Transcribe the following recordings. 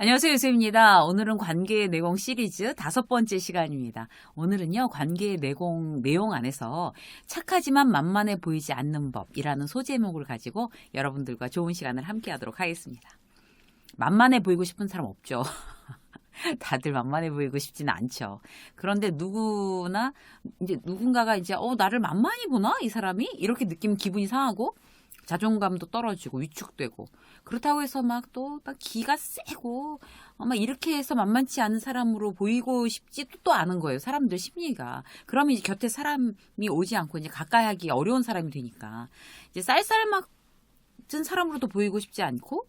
안녕하세요, 유수입니다. 오늘은 관계의 내공 시리즈 5번째 시간입니다. 오늘은요, 관계의 내용 안에서 착하지만 만만해 보이지 않는 법이라는 소제목을 가지고 여러분들과 좋은 시간을 함께 하도록 하겠습니다. 만만해 보이고 싶은 사람 없죠. 다들 만만해 보이고 싶지는 않죠. 그런데 누군가가 나를 만만히 보나? 이 사람이? 이렇게 느끼면 기분이 상하고, 자존감도 떨어지고 위축되고 그렇다고 해서 막 기가 세고 막 이렇게 해서 만만치 않은 사람으로 보이고 싶지도 또 않은 거예요. 사람들 심리가. 그러면 이제 곁에 사람이 오지 않고 이제 가까이 하기 어려운 사람이 되니까 이제 쌀쌀맞은 사람으로도 보이고 싶지 않고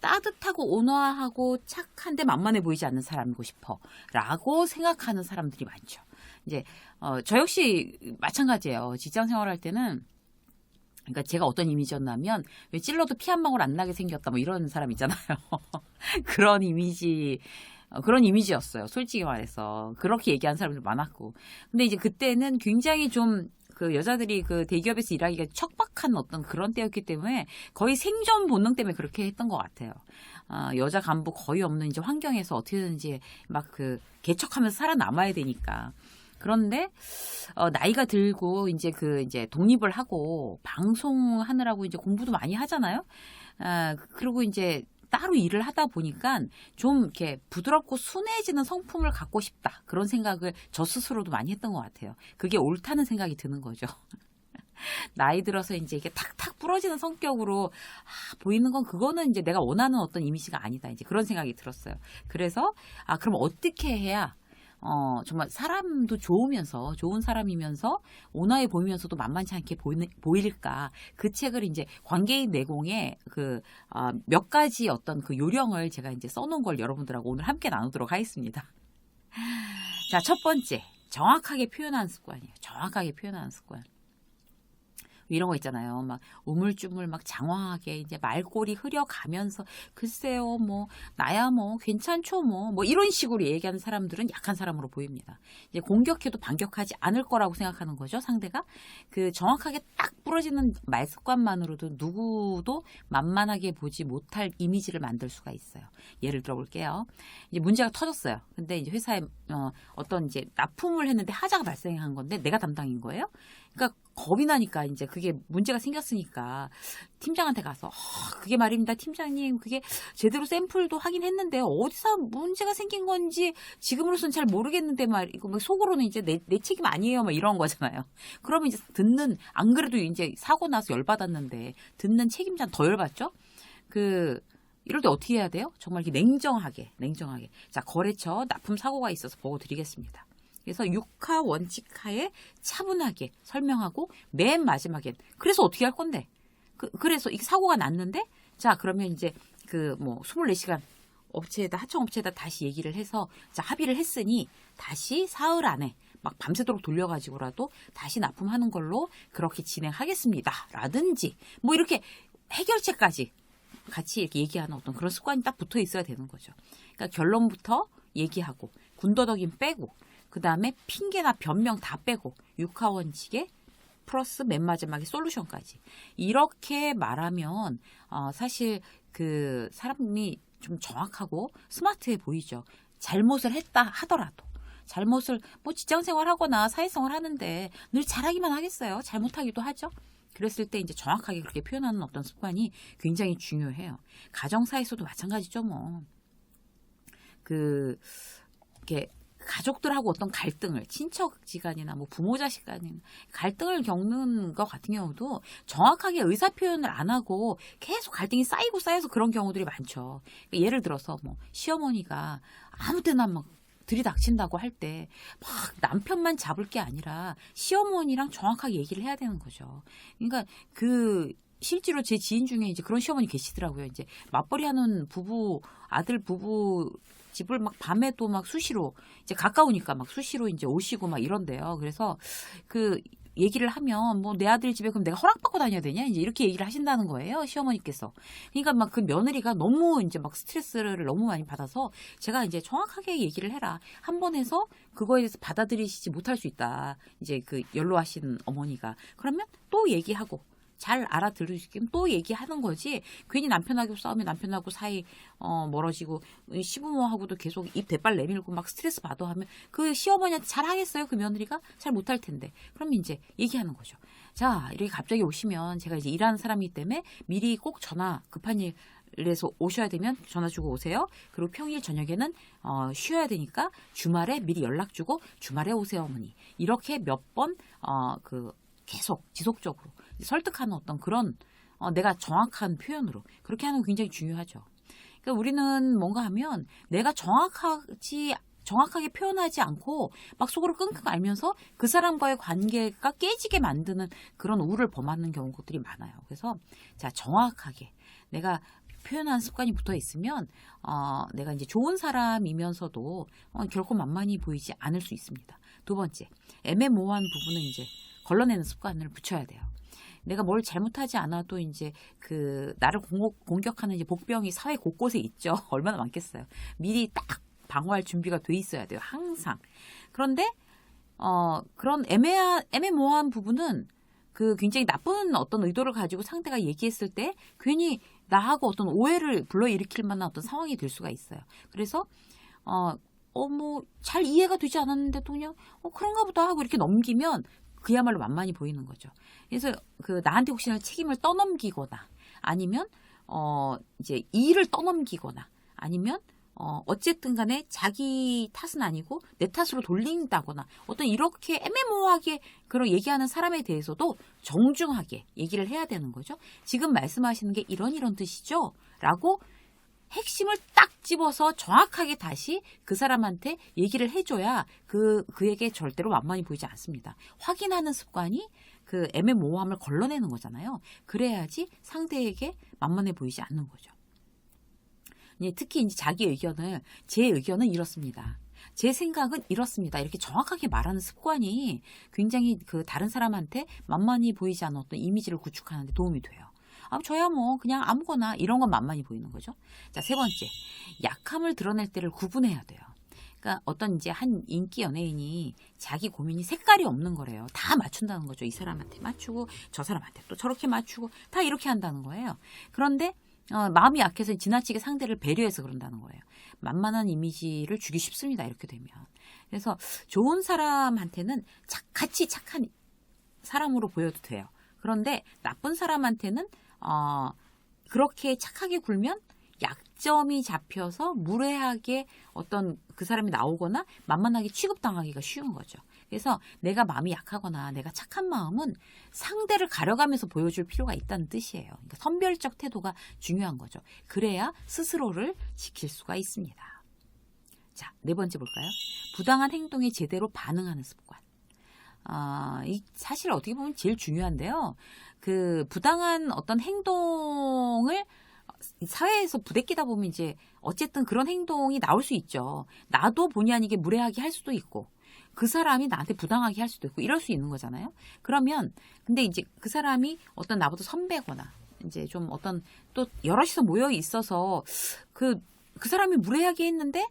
따뜻하고 온화하고 착한데 만만해 보이지 않는 사람이고 싶어라고 생각하는 사람들이 많죠. 이제 저 역시 마찬가지예요. 직장 생활할 때는 그러니까 제가 어떤 이미지였냐면 왜 찔러도 피 한 방울 안 나게 생겼다 뭐 이런 사람 있잖아요. 그런 이미지였어요. 솔직히 말해서 그렇게 얘기하는 사람들 많았고. 근데 이제 그때는 굉장히 좀 그 여자들이 그 대기업에서 일하기가 척박한 어떤 그런 때였기 때문에 거의 생존 본능 때문에 그렇게 했던 것 같아요. 여자 간부 거의 없는 이제 환경에서 어떻게든지 막 개척하면서 살아남아야 되니까. 그런데 나이가 들고 이제 독립을 하고 방송하느라고 이제 공부도 많이 하잖아요. 그리고 이제 따로 일을 하다 보니까 좀 이렇게 부드럽고 순해지는 성품을 갖고 싶다. 그런 생각을 저 스스로도 많이 했던 것 같아요. 그게 옳다는 생각이 드는 거죠. 나이 들어서 이제 이게 탁탁 부러지는 성격으로 보이는 건 그거는 이제 내가 원하는 어떤 이미지가 아니다. 이제 그런 생각이 들었어요. 그래서 그럼 어떻게 해야 정말 사람도 좋은 사람이면서 온화해 보이면서도 만만치 않게 보일까. 그 책을 이제 관계인 내공에 몇 가지 어떤 그 요령을 제가 이제 써놓은 걸 여러분들하고 오늘 함께 나누도록 하겠습니다. 자, 첫 번째. 정확하게 표현하는 습관이에요. 정확하게 표현하는 습관. 이런 거 있잖아요. 막 우물쭈물 막 장황하게 이제 말꼬리 흐려가면서 글쎄요 뭐 나야 뭐 괜찮죠 뭐 이런 식으로 얘기하는 사람들은 약한 사람으로 보입니다. 이제 공격해도 반격하지 않을 거라고 생각하는 거죠. 상대가 그 정확하게 딱 부러지는 말 습관만으로도 누구도 만만하게 보지 못할 이미지를 만들 수가 있어요. 예를 들어 볼게요. 이제 문제가 터졌어요. 근데 이제 회사에 어떤 이제 납품을 했는데 하자가 발생한 건데 내가 담당인 거예요. 그러니까 겁이 나니까 이제 그게 문제가 생겼으니까 팀장한테 가서 그게 말입니다. 팀장님 그게 제대로 샘플도 하긴 했는데 어디서 문제가 생긴 건지 지금으로서는 잘 모르겠는데 말이고 막 속으로는 이제 내 책임 아니에요. 막 이런 거잖아요. 그러면 이제 안 그래도 이제 사고 나서 열받았는데 듣는 책임자는 더 열받죠. 이럴 때 어떻게 해야 돼요? 정말 이렇게 냉정하게. 자, 거래처 납품 사고가 있어서 보고 드리겠습니다. 그래서 6하 원칙 하에 차분하게 설명하고 맨 마지막엔 그래서 어떻게 할 건데? 그래서 이게 사고가 났는데 자, 그러면 이제 24시간 하청업체에다 다시 얘기를 해서 자, 합의를 했으니 다시 사흘 안에 막 밤새도록 돌려가지고라도 다시 납품하는 걸로 그렇게 진행하겠습니다. 라든지 뭐 이렇게 해결책까지 같이 이렇게 얘기하는 어떤 그런 습관이 딱 붙어 있어야 되는 거죠. 그러니까 결론부터 얘기하고 군더더기는 빼고 그 다음에 핑계나 변명 다 빼고 6하 원칙에 플러스 맨 마지막에 솔루션까지 이렇게 말하면 사실 그 사람이 좀 정확하고 스마트해 보이죠. 잘못을 했다 하더라도 잘못을 직장생활 하거나 사회생활 하는데 늘 잘하기만 하겠어요. 잘못하기도 하죠. 그랬을 때 이제 정확하게 그렇게 표현하는 어떤 습관이 굉장히 중요해요. 가정사에서도 마찬가지죠. 이렇게 가족들하고 어떤 갈등을 친척지간이나 부모자식간이나 갈등을 겪는 것 같은 경우도 정확하게 의사표현을 안 하고 계속 갈등이 쌓여서 그런 경우들이 많죠. 그러니까 예를 들어서 시어머니가 아무 때나 막 들이닥친다고 할 때 막 남편만 잡을 게 아니라 시어머니랑 정확하게 얘기를 해야 되는 거죠. 그러니까 실제로 제 지인 중에 이제 그런 시어머니 계시더라고요. 이제 맞벌이 하는 아들 부부 집을 막 밤에도 막 수시로 이제 가까우니까 막 수시로 이제 오시고 막 이런데요. 그래서 얘기를 하면 내 아들 집에 그럼 내가 허락받고 다녀야 되냐? 이제 이렇게 얘기를 하신다는 거예요. 시어머니께서. 그러니까 막 그 며느리가 너무 이제 막 스트레스를 너무 많이 받아서 제가 이제 정확하게 얘기를 해라. 한 번 해서 그거에 대해서 받아들이시지 못할 수 있다. 이제 연로하신 어머니가. 그러면 또 얘기하고 잘 알아들을 수 있게 또 얘기하는 거지. 괜히 남편하고 싸우면 남편하고 사이 멀어지고 시부모하고도 계속 입 대빨 내밀고 막 스트레스 받아 하면 그 시어머니한테 잘 하겠어요? 그 며느리가 잘 못할 텐데. 그럼 이제 얘기하는 거죠. 자, 이렇게 갑자기 오시면 제가 이제 일하는 사람이기 때문에 미리 꼭 전화 급한 일에서 오셔야 되면 전화 주고 오세요. 그리고 평일 저녁에는 쉬어야 되니까 주말에 미리 연락 주고 주말에 오세요, 어머니. 이렇게 몇 번 계속 지속적으로 설득하는 어떤 그런 내가 정확한 표현으로 그렇게 하는 거 굉장히 중요하죠. 그러니까 우리는 뭔가 하면 내가 정확하게 표현하지 않고 막 속으로 끙끙 앓면서 그 사람과의 관계가 깨지게 만드는 그런 우를 범하는 경우들이 많아요. 그래서 자, 정확하게 내가 표현하는 습관이 붙어 있으면 내가 이제 좋은 사람이면서도 결코 만만히 보이지 않을 수 있습니다. 두 번째, 애매모호한 부분은 이제 걸러내는 습관을 붙여야 돼요. 내가 뭘 잘못하지 않아도 이제 나를 공격하는 이제 복병이 사회 곳곳에 있죠. 얼마나 많겠어요. 미리 딱 방어할 준비가 돼 있어야 돼요. 항상. 그런데 그런 애매모호한 부분은 굉장히 나쁜 어떤 의도를 가지고 상대가 얘기했을 때 괜히 나하고 어떤 오해를 불러일으킬 만한 어떤 상황이 될 수가 있어요. 그래서 잘 이해가 되지 않았는데도 그냥 그런가 보다 하고 이렇게 넘기면 그야말로 만만히 보이는 거죠. 그래서 나한테 혹시나 책임을 떠넘기거나 아니면 이제 일을 떠넘기거나 아니면 어쨌든 간에 자기 탓은 아니고 내 탓으로 돌린다거나 어떤 이렇게 애매모호하게 그런 얘기하는 사람에 대해서도 정중하게 얘기를 해야 되는 거죠. 지금 말씀하시는 게 이런 뜻이죠? 라고 핵심을 딱 집어서 정확하게 다시 그 사람한테 얘기를 해줘야 그에게 절대로 만만히 보이지 않습니다. 확인하는 습관이 그 애매모호함을 걸러내는 거잖아요. 그래야지 상대에게 만만해 보이지 않는 거죠. 특히 이제 제 의견은 이렇습니다. 제 생각은 이렇습니다. 이렇게 정확하게 말하는 습관이 굉장히 다른 사람한테 만만히 보이지 않는 어떤 이미지를 구축하는 데 도움이 돼요. 저야 뭐 그냥 아무거나 이런 건 만만히 보이는 거죠. 자, 세 번째, 약함을 드러낼 때를 구분해야 돼요. 그러니까 어떤 이제 한 인기 연예인이 자기 고민이 색깔이 없는 거래요. 다 맞춘다는 거죠. 이 사람한테 맞추고 저 사람한테 또 저렇게 맞추고 다 이렇게 한다는 거예요. 그런데 마음이 약해서 지나치게 상대를 배려해서 그런다는 거예요. 만만한 이미지를 주기 쉽습니다. 이렇게 되면. 그래서 좋은 사람한테는 같이 착한 사람으로 보여도 돼요. 그런데 나쁜 사람한테는 그렇게 착하게 굴면 약점이 잡혀서 무례하게 어떤 그 사람이 나오거나 만만하게 취급당하기가 쉬운 거죠. 그래서 내가 마음이 약하거나 내가 착한 마음은 상대를 가려가면서 보여줄 필요가 있다는 뜻이에요. 그러니까 선별적 태도가 중요한 거죠. 그래야 스스로를 지킬 수가 있습니다. 자, 네 번째 볼까요? 부당한 행동에 제대로 반응하는 습관. 사실 어떻게 보면 제일 중요한데요. 부당한 어떤 행동을 사회에서 부대끼다 보면 이제 어쨌든 그런 행동이 나올 수 있죠. 나도 본의 아니게 무례하게 할 수도 있고 그 사람이 나한테 부당하게 할 수도 있고 이럴 수 있는 거잖아요. 그러면 근데 이제 그 사람이 어떤 나보다 선배거나 이제 좀 어떤 또 여럿이서 모여 있어서 그 사람이 무례하게 했는데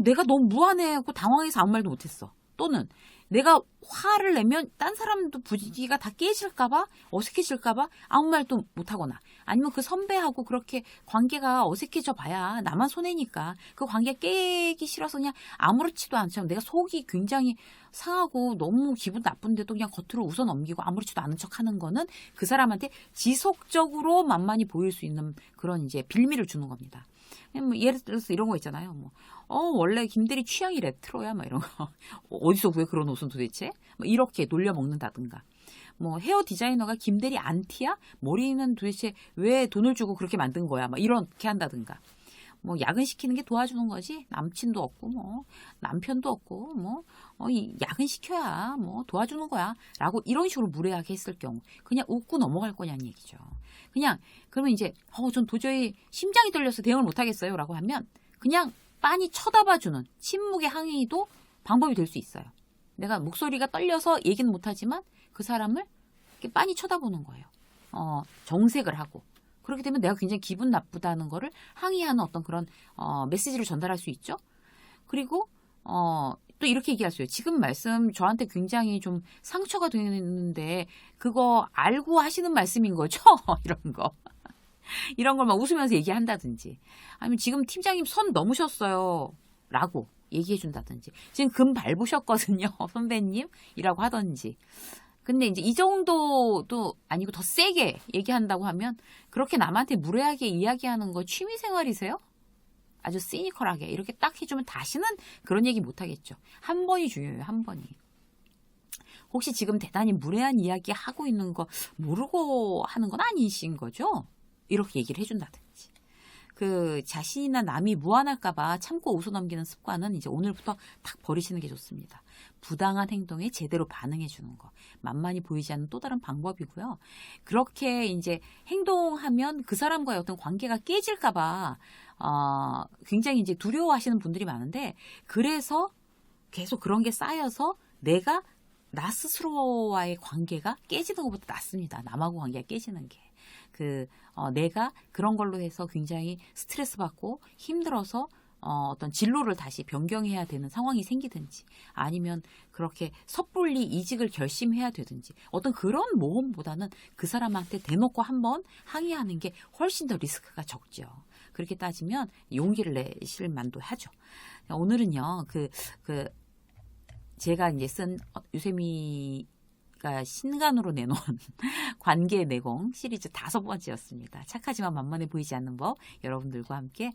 내가 너무 무안해하고 당황해서 아무 말도 못했어. 또는 내가 화를 내면 딴 사람도 분위기가 다 깨질까봐 어색해질까봐 아무 말도 못하거나 아니면 그 선배하고 그렇게 관계가 어색해져 봐야 나만 손해니까 그 관계 깨기 싫어서 그냥 아무렇지도 않죠. 내가 속이 굉장히 상하고 너무 기분 나쁜데도 그냥 겉으로 웃어 넘기고 아무렇지도 않은 척하는 거는 그 사람한테 지속적으로 만만히 보일 수 있는 그런 이제 빌미를 주는 겁니다. 예를 들어서 이런 거 있잖아요. 원래 김대리 취향이 레트로야, 이런 거. 어디서 구해 그런 옷은 도대체? 이렇게 놀려먹는다든가. 헤어 디자이너가 김대리 안티야? 머리는 도대체 왜 돈을 주고 그렇게 만든 거야? 이렇게 한다든가. 야근시키는 게 도와주는 거지. 남친도 없고, 남편도 없고, 야근시켜야, 도와주는 거야. 라고 이런 식으로 무례하게 했을 경우, 그냥 웃고 넘어갈 거냐는 얘기죠. 그러면 이제, 전 도저히 심장이 떨려서 대응을 못하겠어요. 라고 하면, 그냥 빤히 쳐다봐주는 침묵의 항의도 방법이 될 수 있어요. 내가 목소리가 떨려서 얘기는 못하지만, 그 사람을 이렇게 빤히 쳐다보는 거예요. 정색을 하고. 그렇게 되면 내가 굉장히 기분 나쁘다는 거를 항의하는 어떤 그런 메시지를 전달할 수 있죠. 그리고 또 또 이렇게 얘기하세요. 지금 말씀 저한테 굉장히 좀 상처가 되는데 그거 알고 하시는 말씀인 거죠? 이런 거. 이런 걸 막 웃으면서 얘기한다든지 아니면 지금 팀장님 선 넘으셨어요. 라고 얘기해 준다든지 지금 금 밟으셨거든요. 선배님이라고 하던지 근데 이제 이 정도도 아니고 더 세게 얘기한다고 하면 그렇게 남한테 무례하게 이야기하는 거 취미 생활이세요? 아주 시니컬하게 이렇게 딱 해주면 다시는 그런 얘기 못 하겠죠. 한 번이 중요해요. 한 번이. 혹시 지금 대단히 무례한 이야기 하고 있는 거 모르고 하는 건 아니신 거죠? 이렇게 얘기를 해준다든지. 그 자신이나 남이 무안할까봐 참고 웃어넘기는 습관은 이제 오늘부터 딱 버리시는 게 좋습니다. 부당한 행동에 제대로 반응해 주는 거. 만만히 보이지 않는 또 다른 방법이고요. 그렇게 이제 행동하면 그 사람과의 어떤 관계가 깨질까봐 굉장히 이제 두려워하시는 분들이 많은데 그래서 계속 그런 게 쌓여서 내가 나 스스로와의 관계가 깨지는 것보다 낫습니다. 남하고 관계가 깨지는 게. 내가 그런 걸로 해서 굉장히 스트레스 받고 힘들어서 어떤 진로를 다시 변경해야 되는 상황이 생기든지 아니면 그렇게 섣불리 이직을 결심해야 되든지 어떤 그런 모험보다는 그 사람한테 대놓고 한번 항의하는 게 훨씬 더 리스크가 적죠. 그렇게 따지면 용기를 내실 만도 하죠. 오늘은요, 제가 이제 쓴 유세미가 신간으로 내놓은 관계 내공 시리즈 5번째였습니다. 착하지만 만만해 보이지 않는 법 여러분들과 함께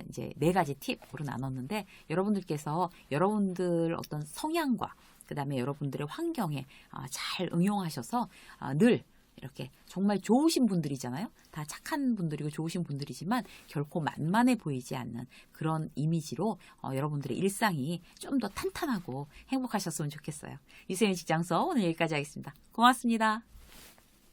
이제 4가지 팁으로 나눴는데 여러분들께서 여러분들 어떤 성향과 그 다음에 여러분들의 환경에 잘 응용하셔서 늘 이렇게 정말 좋으신 분들이잖아요. 다 착한 분들이고 좋으신 분들이지만 결코 만만해 보이지 않는 그런 이미지로 여러분들의 일상이 좀 더 탄탄하고 행복하셨으면 좋겠어요. 유세윤 직장서 오늘 여기까지 하겠습니다. 고맙습니다.